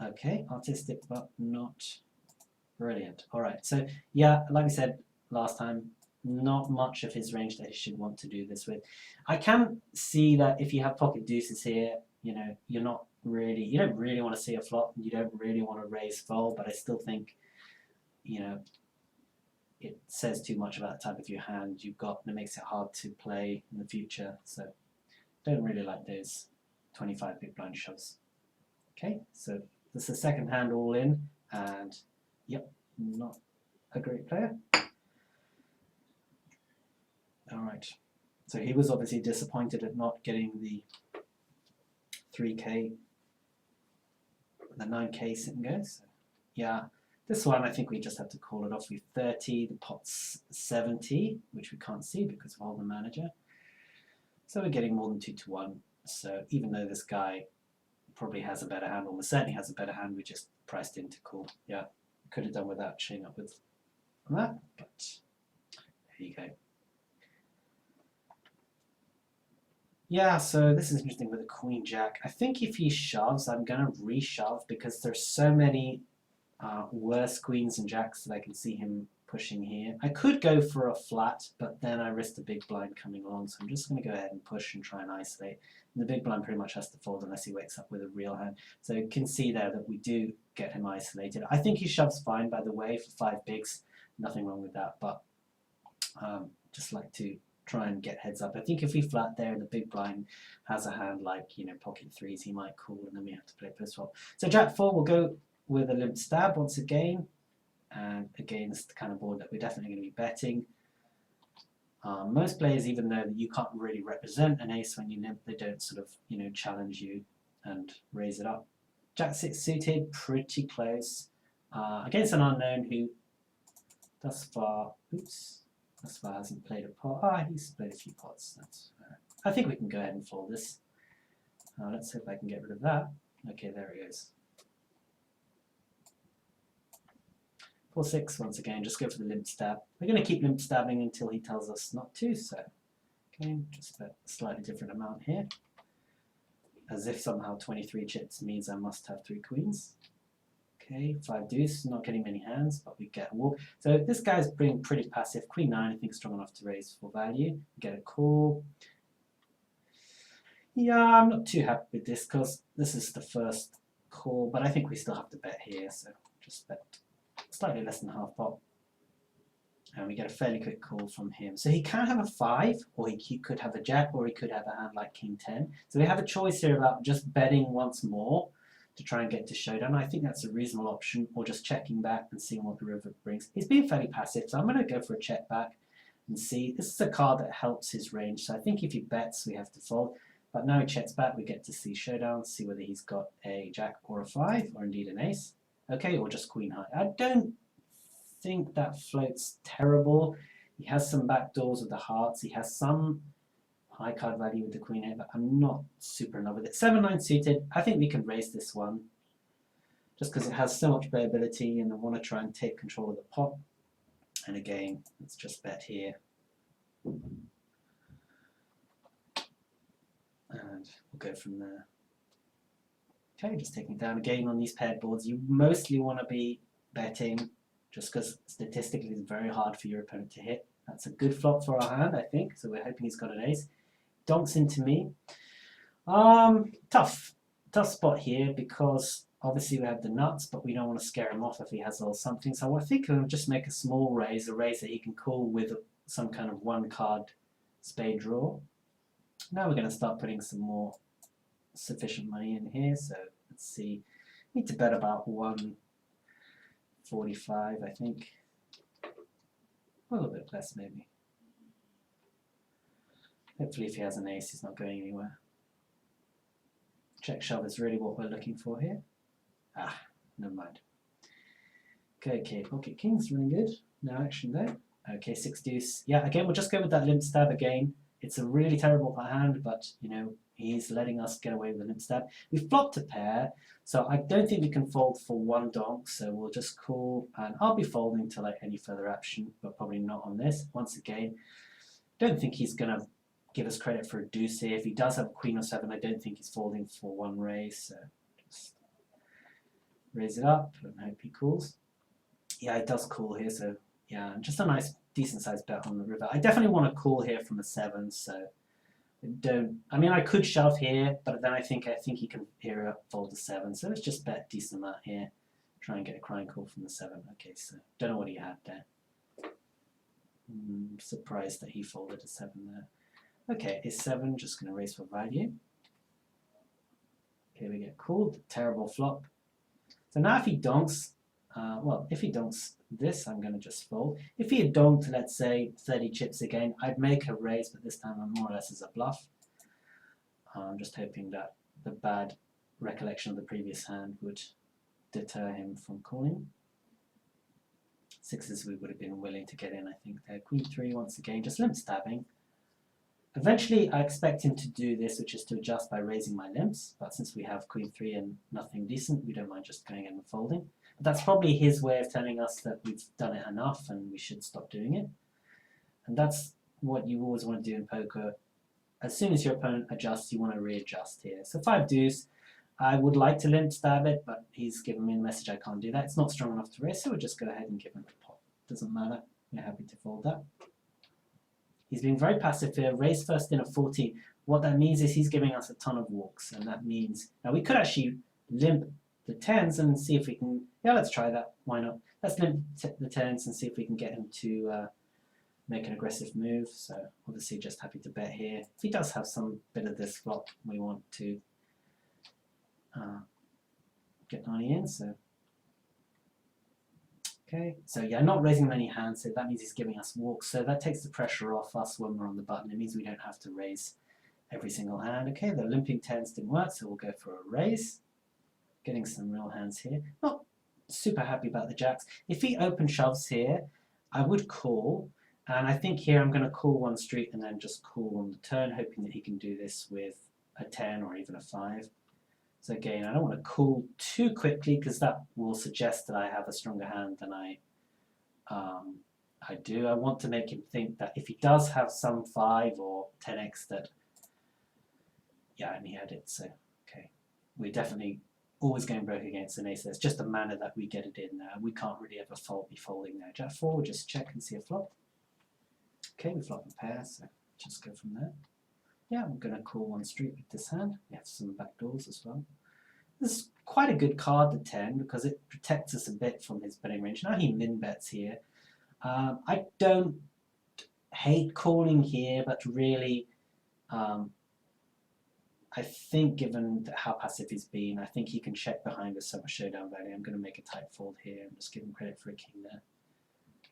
S1: Okay, artistic, but not brilliant. All right, so yeah, like I said last time, not much of his range that he should want to do this with. I can see that if you have pocket deuces here, you know, you don't really want to see a flop, you don't really want to raise fold, but I still think, you know, it says too much about the type of your hand you've got, and it makes it hard to play in the future. So don't really like those 25 big blind shoves. Okay, so this is the second hand all in, and yep, not a great player. All right, so he was obviously disappointed at not getting the 3K, the 9K sit and go. So yeah, this one I think we just have to call it off with 30. The pot's 70, which we can't see because of all the manager. So we're getting more than 2 to 1. So even though this guy probably has a better hand, almost certainly has a better hand, we just priced in to call. Yeah, could have done without chain up with that, but there you go. Yeah, so this is interesting with a queen jack. I think if he shoves, I'm going to re-shove because there's so many worse queens and jacks that I can see him pushing here. I could go for a flat, but then I risk the big blind coming along, so I'm just going to go ahead and push and try and isolate. And the big blind pretty much has to fold unless he wakes up with a real hand. So you can see there that we do get him isolated. I think he shoves fine, by the way, for 5 bigs. Nothing wrong with that, but just like to try and get heads up. I think if we flat there and the big blind has a hand like, you know, pocket threes, he might call, and then we have to play post flop. So jack 4 will go with a limp stab once again, and again it's the kind of board that we're definitely going to be betting. Most players, even though you can't really represent an ace when you limp, they don't sort of, you know, challenge you and raise it up. Jack 6 suited, pretty close, against an unknown who thus far hasn't played a pot. He's played a few pots. That's I think we can go ahead and fold this. Let's see if I can get rid of that. Okay, there he goes. 4-6 once again, just go for the limp stab. We're going to keep limp stabbing until he tells us not to, so okay, just a slightly different amount here. As if somehow 23 chips means I must have 3 queens. Okay, 5 deuce, not getting many hands, but we get a walk. So this guy's being pretty passive. Queen 9, I think, is strong enough to raise for value. Get a call. Yeah, I'm not too happy with this because this is the first call, but I think we still have to bet here, so just bet slightly less than half pot. And we get a fairly quick call from him. So he can have a 5, or he could have a jack, or he could have a hand like king 10. So we have a choice here about just betting once more to try and get to showdown. I think that's a reasonable option, or just checking back and seeing what the river brings. He's being fairly passive, so I'm going to go for a check back and see. This is a card that helps his range, so I think if he bets, we have to fold. But now he checks back, we get to see showdown, see whether he's got a jack or a 5, or indeed an ace. Okay, or just queen high. I don't think that floats terrible. He has some back doors with the hearts. He has some high card value with the queen 8, but I'm not super in love with it. 7-9 suited. I think we can raise this one just because it has so much playability, and I want to try and take control of the pot. And again, let's just bet here. And we'll go from there. Okay, just taking it down again on these paired boards. You mostly want to be betting just because statistically it's very hard for your opponent to hit. That's a good flop for our hand, I think. So we're hoping he's got an ace. Donks into me. Tough spot here because obviously we have the nuts, but we don't want to scare him off if he has a little something. So I think we'll just make a small raise, a raise that he can call with some kind of 1-card spade draw. Now we're going to start putting some more sufficient money in here. So let's see. Need to bet about 145, I think. A little bit less maybe. Hopefully if he has an ace, he's not going anywhere. Check shove is really what we're looking for here. Ah, never mind. Okay, pocket king's running good. No action there. Okay, 6 deuce. Yeah, again, we'll just go with that limp stab again. It's a really terrible hand, but, you know, he's letting us get away with the limp stab. We've flopped a pair, so I don't think we can fold for one donk, so we'll just call, and I'll be folding to like any further action, but probably not on this. Once again, don't think he's going to give us credit for a deuce here. If he does have a queen or 7, I don't think he's folding for one raise, so just raise it up and hope he calls. Yeah, it does call here, so yeah, just a nice, decent-sized bet on the river. I definitely want to call here from a 7, so I mean, I could shove here, but then I think he can here fold a 7, so let's just bet a decent amount here. Try and get a crying call from the 7. Okay, so don't know what he had there. Surprised that he folded a 7 there. Okay, is 7 just going to raise for value? Okay, we get called. Terrible flop. So now if he donks, well, if he donks this, I'm going to just fold. If he had donked, let's say, 30 chips again, I'd make a raise, but this time I'm more or less as a bluff. I'm just hoping that the bad recollection of the previous hand would deter him from calling. 6s we would have been willing to get in, I think, there. Queen 3 once again, just limp stabbing. Eventually, I expect him to do this, which is to adjust by raising my limps, but since we have Queen 3 and nothing decent, we don't mind just going in and folding. But that's probably his way of telling us that we've done it enough and we should stop doing it. And that's what you always want to do in poker. As soon as your opponent adjusts, you want to readjust here. So 5 deuce, I would like to limp stab it, but he's given me a message I can't do that. It's not strong enough to raise, so we'll just go ahead and give him a pot. Doesn't matter, we're happy to fold that. He's being very passive here, raise first in a 14. What that means is he's giving us a ton of walks, and that means, now we could actually limp the 10s and see if we can, yeah, let's try that, why not? Let's limp the 10s and see if we can get him to make an aggressive move. So obviously just happy to bet here. If he does have some bit of this flop, we want to get money in, so. Okay, so yeah, not raising many hands, so that means he's giving us walks, so that takes the pressure off us when we're on the button. It means we don't have to raise every single hand. Okay, the limping 10s didn't work, so we'll go for a raise. Getting some real hands here. Not super happy about the jacks. If he open shoves here, I would call, and I think here I'm going to call one street and then just call on the turn, hoping that he can do this with a 10 or even a 5. So again, I don't want to call too quickly because that will suggest that I have a stronger hand than I do. I want to make him think that if he does have some 5 or 10x that, yeah, and he had it, so okay. We're definitely always going broke against an ace. It's just a manner that we get it in there. We can't really ever be folding there. Jack 4, we'll just check and see a flop. Okay, we flop a pair, so just go from there. Yeah, I'm going to call one street with this hand. We have some back doors as well. This is quite a good card, the 10, because it protects us a bit from his betting range. Now he min bets here. I don't hate calling here, but really, I think given how passive he's been, I think he can check behind with so much showdown value. I'm going to make a tight fold here and just give him credit for a king there.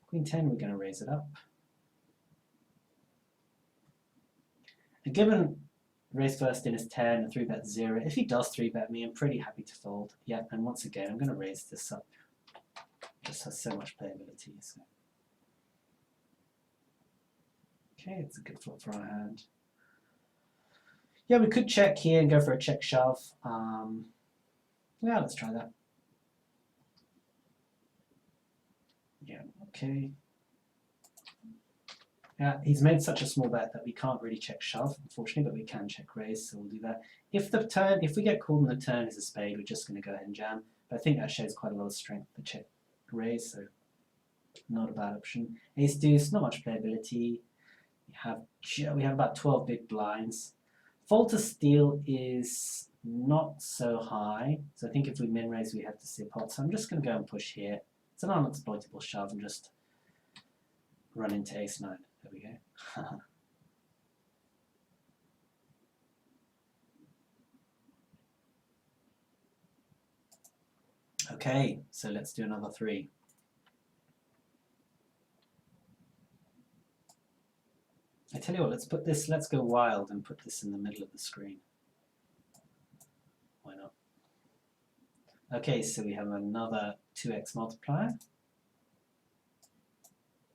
S1: Queen 10, we're going to raise it up. And given raise first in is 10, 3-bet 0, if he does 3-bet me, I'm pretty happy to fold. Yeah, and once again, I'm going to raise this up. It just has so much playability. So. Okay, it's a good flop for our hand. Yeah, we could check here and go for a check shove. Yeah, let's try that. Yeah, okay. Yeah, he's made such a small bet that we can't really check shove, unfortunately, but we can check raise, so we'll do that. If we get called on the turn is a spade, we're just going to go ahead and jam. But I think that shows quite a lot of strength, the check raise, so not a bad option. Ace deuce, not much playability. We have about 12 big blinds. Fold to steal is not so high, so I think if we min raise, we have to see a pot. So I'm just going to go and push here. It's an unexploitable shove and just run into ace 9. There we go. Okay, so let's do another 3. tell you what, let's go wild and put this in the middle of the screen. Why not? Okay, so we have another 2x multiplier.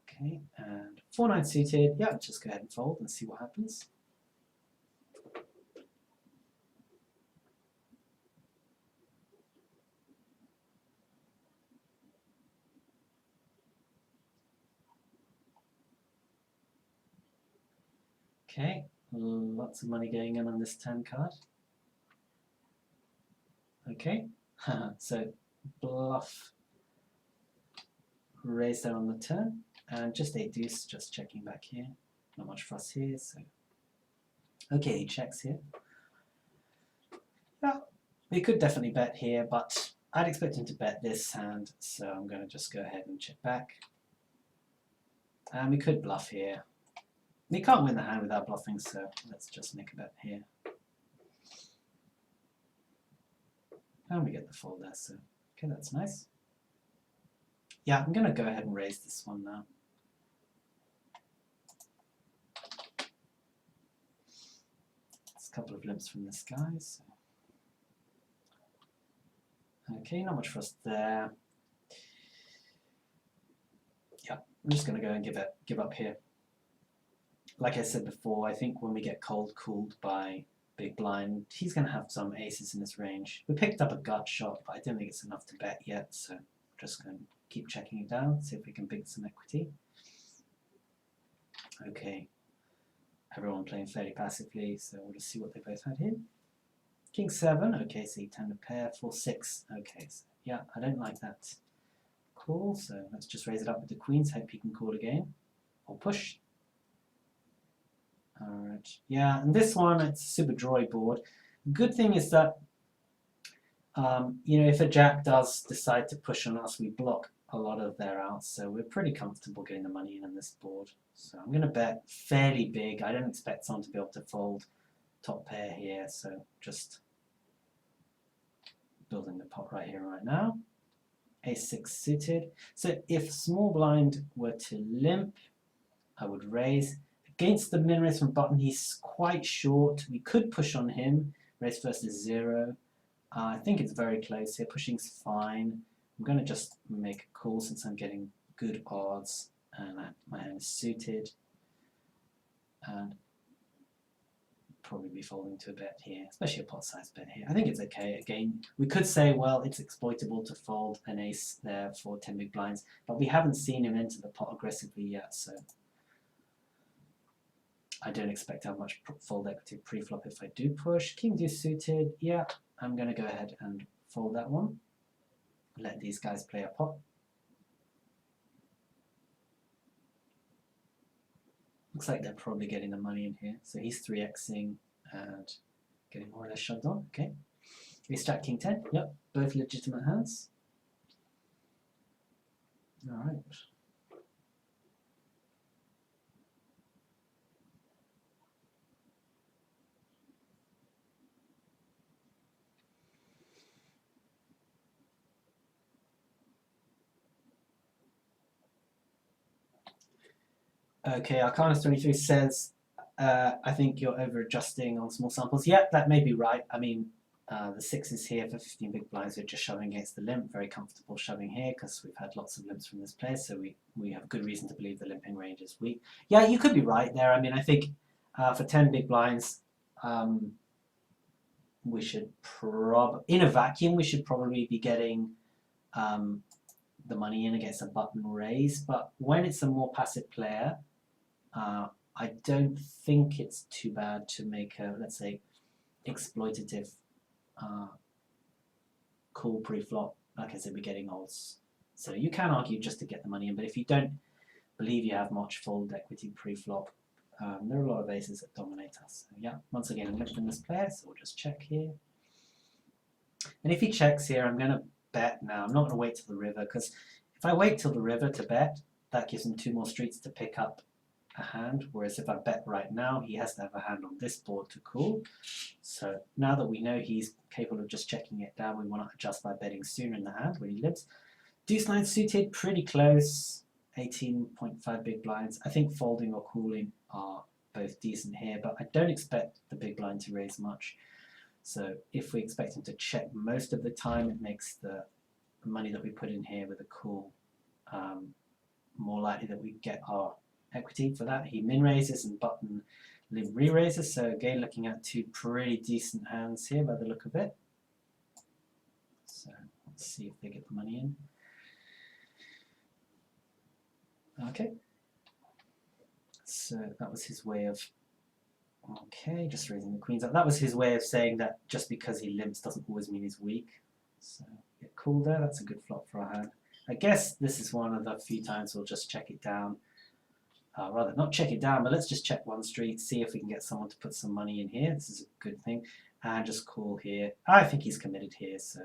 S1: Okay, and 4-9 suited. Yeah, just go ahead and fold and see what happens. Okay, lots of money going in on this 10 card. Okay, so bluff, raise there on the turn, and just a deuce, just checking back here. Not much fuss here, so. Okay, he checks here. Yeah, we could definitely bet here, but I'd expect him to bet this hand, so I'm going to just go ahead and check back. And we could bluff here. We can't win the hand without bluffing, so let's just make a bet here. And we get the fold there, so okay, that's nice. Yeah, I'm going to go ahead and raise this one now. It's a couple of limps from this guy, so. Okay, not much for us there. Yeah, I'm just going to go and give up here. Like I said before, I think when we get cold-cooled by big blind, he's going to have some aces in his range. We picked up a gut shot, but I don't think it's enough to bet yet, so I'm just going to keep checking it down, see if we can big some equity. Okay, everyone playing fairly passively, so we'll just see what they both had here. King 7, okay, so he turned a pair. 4-6, okay, so yeah, I don't like that call, so let's just raise it up with the queens, hope he can call again, or push. Alright, yeah, and this one, it's a super drawy board. Good thing is that, you know, if a jack does decide to push on us, we block a lot of their outs, so we're pretty comfortable getting the money in on this board. So I'm going to bet fairly big. I don't expect someone to be able to fold top pair here, so just building the pot right here, right now. Ace-6 suited. So if small blind were to limp, I would raise. Against the min raise from button, he's quite short. We could push on him. Raise first is 0. I think it's very close here. Pushing's fine. I'm going to just make a call since I'm getting good odds and my hand is suited. And probably be folding to a bet here, especially a pot size bet here. I think it's okay. Again, we could say, well, it's exploitable to fold an ace there for 10 big blinds, but we haven't seen him enter the pot aggressively yet, so I don't expect to have much fold equity pre-flop if I do push. King deuce suited, yeah, I'm going to go ahead and fold that one. Let these guys play a pot. Looks like they're probably getting the money in here. So he's 3xing and getting more or less shoved on. Okay. Ace jack king 10. Yep, both legitimate hands. All right. Okay, Arcanus 23 says, I think you're over-adjusting on small samples. Yeah, that may be right. I mean, the 6 is here for 15 big blinds. We're just shoving against the limp. Very comfortable shoving here because we've had lots of limps from this player, so we have good reason to believe the limping range is weak. Yeah, you could be right there. I mean, I think for 10 big blinds, we should in a vacuum, we should probably be getting the money in against a button raise. But when it's a more passive player, I don't think it's too bad to make a, let's say, exploitative call pre-flop. Like I said, we're getting odds. So you can argue just to get the money in, but if you don't believe you have much fold equity pre-flop, there are a lot of aces that dominate us. So yeah, once again, I'm lifting this player, so we'll just check here. And if he checks here, I'm going to bet now. I'm not going to wait till the river, because if I wait till the river to bet, that gives him 2 more streets to pick up a hand, whereas if I bet right now, he has to have a hand on this board to call. So now that we know he's capable of just checking it down, we want to adjust by betting sooner in the hand when he limps. Deuce 9 suited, pretty close, 18.5 big blinds. I think folding or calling are both decent here, but I don't expect the big blind to raise much. So if we expect him to check most of the time, it makes the money that we put in here with a call more likely that we get our equity for that. He min raises and button limp re-raises, so again looking at two pretty decent hands here by the look of it. So let's see if they get the money in. Okay, so that was his way of, okay, just raising the queens up. That was his way of saying that just because he limps doesn't always mean he's weak. So get cool there, that's a good flop for our hand. I guess this is one of the few times we'll just check it down. Rather, not check it down, but let's just check one street, see if we can get someone to put some money in here. This is a good thing. And just call here. I think he's committed here, so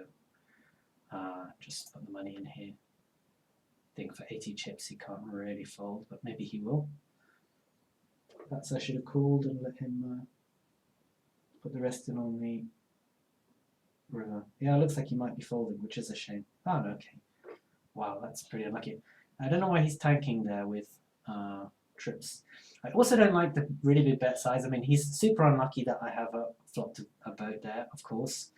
S1: just put the money in here. I think for 80 chips he can't really fold, but maybe he will. Perhaps I should have called and let him put the rest in on the river. Yeah, it looks like he might be folding, which is a shame. Oh, no, okay. Wow, that's pretty unlucky. I don't know why he's tanking there with trips. I also don't like the really big bet size. I mean, he's super unlucky that I have flopped a boat there, of course.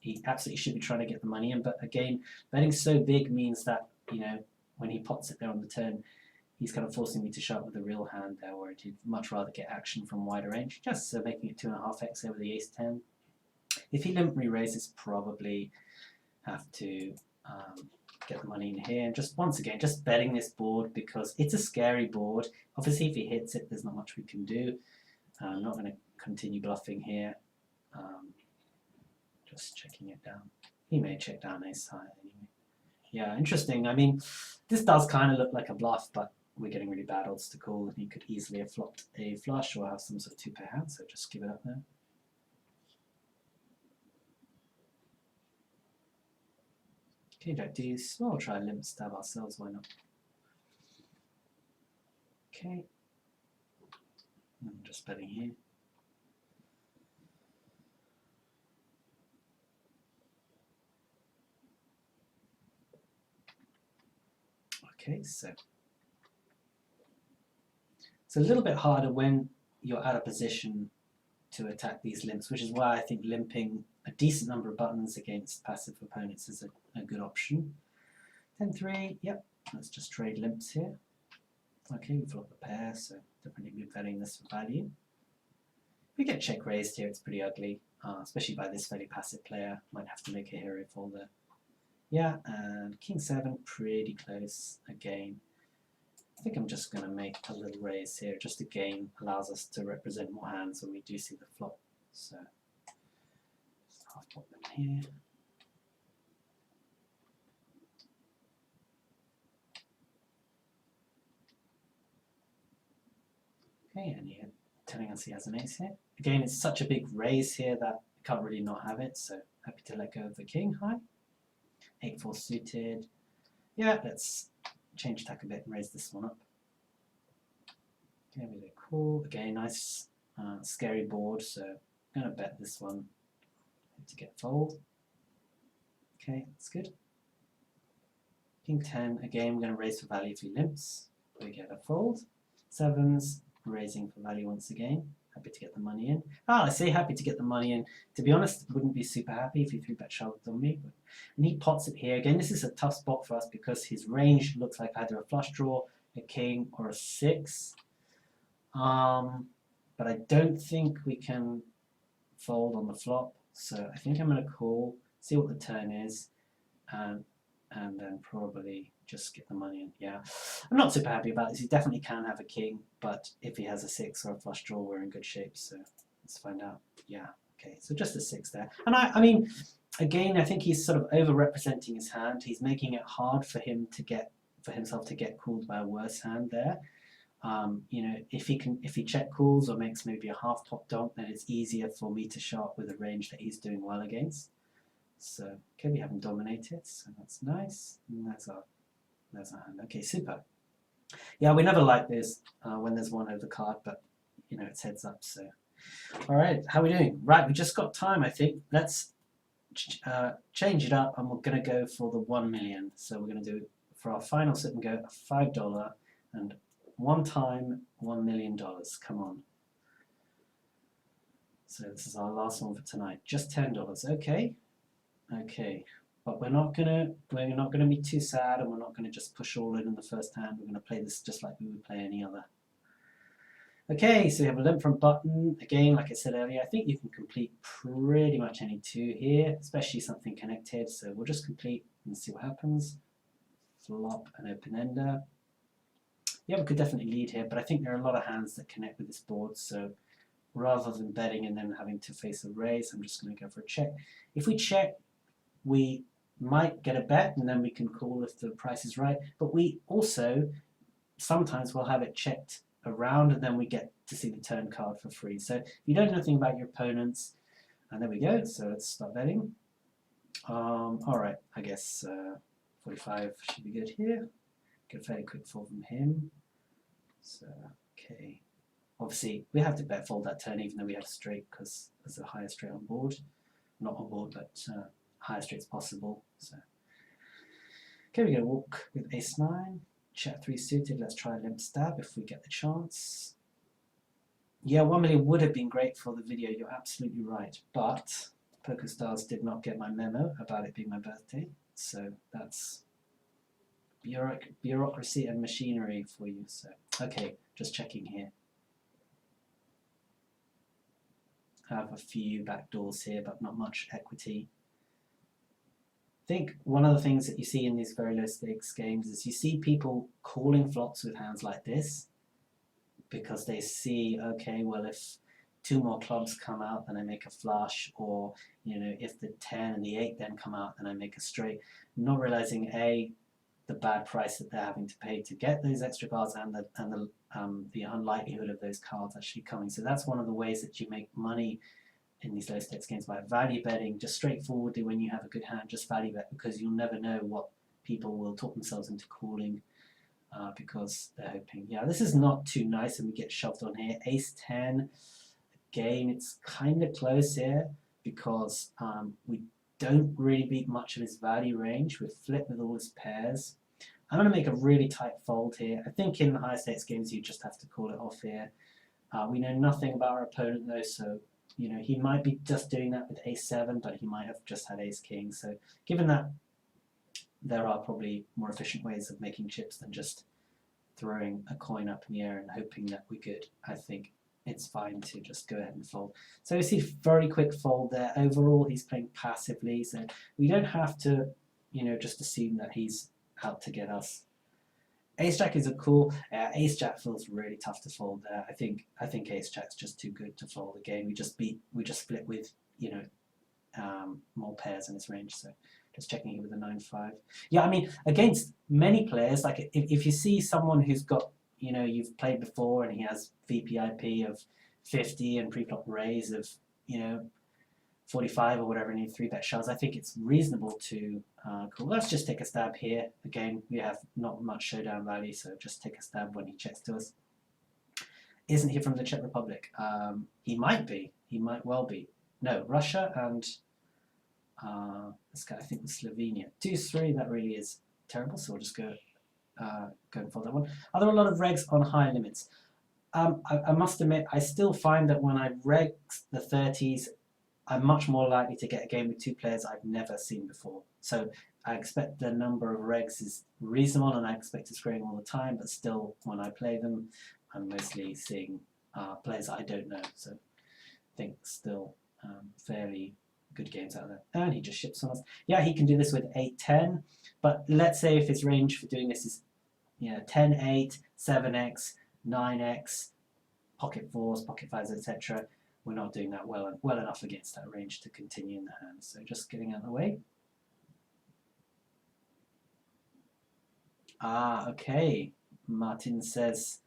S1: He absolutely should be trying to get the money in, but again, betting so big means that, you know, when he pots it there on the turn, he's kind of forcing me to shove with a real hand there, where he'd much rather get action from wider range, just making it 2.5x over the ace-10. If he limp re-raises, probably have to get the money in here. And just once again, just betting this board because it's a scary board. Obviously, if he hits it, there's not much we can do. I'm not going to continue bluffing here. Just checking it down. He may check down ace high anyway. Yeah, interesting. I mean, this does kind of look like a bluff, but we're getting really bad odds to call, and he could easily have flopped a flush or have some sort of two-pair hand, so just give it up there. Okay, jack deuce. Well, we'll try a limp stab ourselves, why not? Okay. I'm just betting here. Okay, so it's a little bit harder when you're out of position to attack these limps, which is why I think limping a decent number of buttons against passive opponents is a good option. 10-3, yep, let's just trade limps here. Okay, we flop a pair, so definitely be betting this for value. If we get check raised here, it's pretty ugly, especially by this fairly passive player. Might have to make a hero fold there. Yeah, and king 7, pretty close again. I think I'm just going to make a little raise here. Just again allows us to represent more hands when we do see the flop. So just half pop them here. Okay, and you're telling us he has an ace here. Again, it's such a big raise here that I can't really not have it, so happy to let go of the king high. 8-4 suited. Yeah, let's change tack a bit and raise this one up. Okay, we go cool. Again, nice scary board, so I'm going to bet this one to get fold. Okay, that's good. King 10, again, we're going to raise for value if he limps. We get a fold. 7s, raising for value once again. Happy to get the money in. I say happy to get the money in. To be honest, wouldn't be super happy if he 3-bet shoved on me. And he pots it here. Again, this is a tough spot for us because his range looks like either a flush draw, a king, or a 6. But I don't think we can fold on the flop. So I think I'm going to call, see what the turn is, and then probably just get the money in. Yeah, I'm not super happy about this. He definitely can have a king, but if he has a 6 or a flush draw, we're in good shape. So let's find out. Yeah, okay, so just a 6 there. And I mean, again, I think he's sort of over-representing his hand. He's making it hard for him to get, for himself to get called by a worse hand there. You know, if he check calls or makes maybe a half pot donk, then it's easier for me to show up with a range that he's doing well against. So, okay, we haven't dominated, so that's nice. And that's our hand. Okay, super. Yeah, we never like this when there's one over card, but you know, it's heads up. So, all right, how are we doing? Right, we just got time, I think. Let's change it up, and we're going to go for the 1 million. So we're going to do for our final sit and go $5 and one time, $1 million. Come on. So this is our last one for tonight. Just $10. Okay. Okay. But we're not gonna be too sad, and we're not gonna just push all in the first hand. We're gonna play this just like we would play any other. Okay, so we have a limp from button. Again, like I said earlier, I think you can complete pretty much any two here, especially something connected. So we'll just complete and see what happens. Flop and open ender. Yeah, we could definitely lead here, but I think there are a lot of hands that connect with this board. So rather than betting and then having to face a raise, I'm just going to go for a check. If we check, we might get a bet, and then we can call if the price is right. But we also sometimes will have it checked around, and then we get to see the turn card for free. So if you don't know anything about your opponents, and there we go. So let's start betting. All right, I guess 45 should be good here. Get a fairly quick fold from him. So okay, obviously we have to bet fold that turn, even though we had a straight, because there's a higher straight on board. Not on board, but higher straight's possible. So okay, we're going to walk with ace-9. Check 3 suited. Let's try a limp stab if we get the chance. Yeah, 1 million would have been great for the video. You're absolutely right. But PokerStars did not get my memo about it being my birthday. So that's bureaucracy and machinery for you. So okay, just checking here. I have a few back doors here, but not much equity. I think one of the things that you see in these very low stakes games is you see people calling flops with hands like this because they see, okay, well, if 2 more clubs come out, then I make a flush, or if the 10 and the 8 then come out, then I make a straight, not realizing the bad price that they're having to pay to get those extra cards, and the unlikelihood of those cards actually coming. So that's one of the ways that you make money in these low stakes games, by value betting. Just straightforwardly, when you have a good hand, just value bet, because you'll never know what people will talk themselves into calling because they're hoping. Yeah, this is not too nice, and we get shoved on here. Ace-10. Again, it's kind of close here because we don't really beat much of his value range. We flip with all his pairs. I'm going to make a really tight fold here. I think in the higher stakes games you just have to call it off here. We know nothing about our opponent though, so he might be just doing that with ace-7, but he might have just had ace-king. So given that there are probably more efficient ways of making chips than just throwing a coin up in the air and hoping that we're good, I think it's fine to just go ahead and fold. So we see very quick fold there. Overall, he's playing passively, so we don't have to, just assume that he's out to get us. Ace-Jack is a cool. Ace-Jack feels really tough to fold there. I think Ace-Jack's just too good to fold again. We just split with more pairs in his range. So just checking here with a 9-5. Yeah, I mean, against many players, like if you see someone who's got you've played before and he has VPIP of 50 and pre-flop raise of 45 or whatever, and 3-bet shoves, I think it's reasonable to call. Let's just take a stab here. Again, we have not much showdown value, so just take a stab when he checks to us. Isn't he from the Czech Republic? He might be. He might well be. No, Russia and this guy, I think, was Slovenia. 2-3, that really is terrible, so we'll just go and fold that one. Are there a lot of regs on high limits? I must admit, I still find that when I reg the 30s, I'm much more likely to get a game with 2 players I've never seen before. So I expect the number of regs is reasonable, and I expect it's growing all the time, but still, when I play them, I'm mostly seeing players I don't know. So I think still fairly good games out there. And he just ships on us. Yeah, he can do this with 8-10, but let's say if his range for doing this is 10-8, 7x, 9x, pocket 4s, pocket 5s, etc. We're not doing that well enough against that range to continue in the hand. So just getting out of the way. Okay. Martin says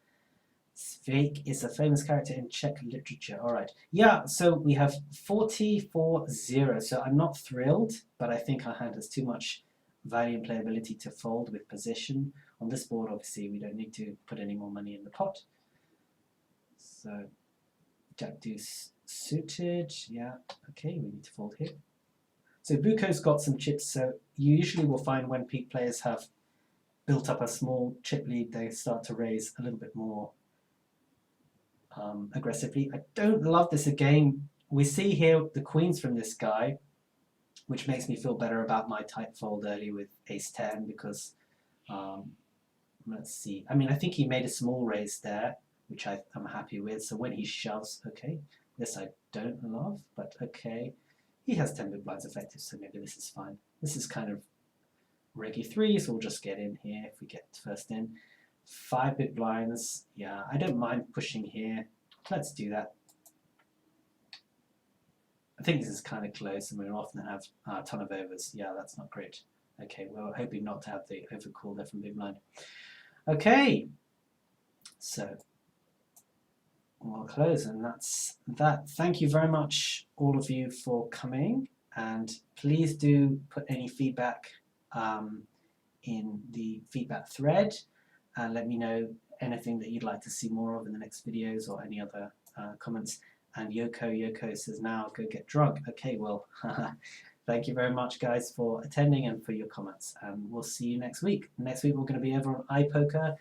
S1: Svejk is a famous character in Czech literature. All right. Yeah, so we have 44-0. So I'm not thrilled, but I think our hand has too much value and playability to fold with position. On this board, obviously, we don't need to put any more money in the pot. So Jack deuce suited. Yeah, okay, we need to fold here. So Buko's got some chips, so you usually will find when peak players have built up a small chip lead, they start to raise a little bit more aggressively. I don't love this again. We see here the queens from this guy, which makes me feel better about my tight fold early with ace 10 because, let's see. I mean, I think he made a small raise there, which I'm happy with. So when he shoves, okay, this I don't love, but okay. He has 10 big blinds effective, so maybe this is fine. This is kind of reggy 3, so we'll just get in here if we get first in. 5 big blinds, yeah, I don't mind pushing here. Let's do that. I think this is kind of close, and we'll often have a ton of overs. Yeah, that's not great. Okay, well, hoping not to have the overcall there from big blind. Okay, so we'll close, and that's that. Thank you very much, all of you, for coming, and please do put any feedback in the feedback thread, and let me know anything that you'd like to see more of in the next videos or any other comments. And Yoko says, now go get drunk. Okay, well, thank you very much, guys, for attending and for your comments. And we'll see you next week. Next week, we're going to be over on iPoker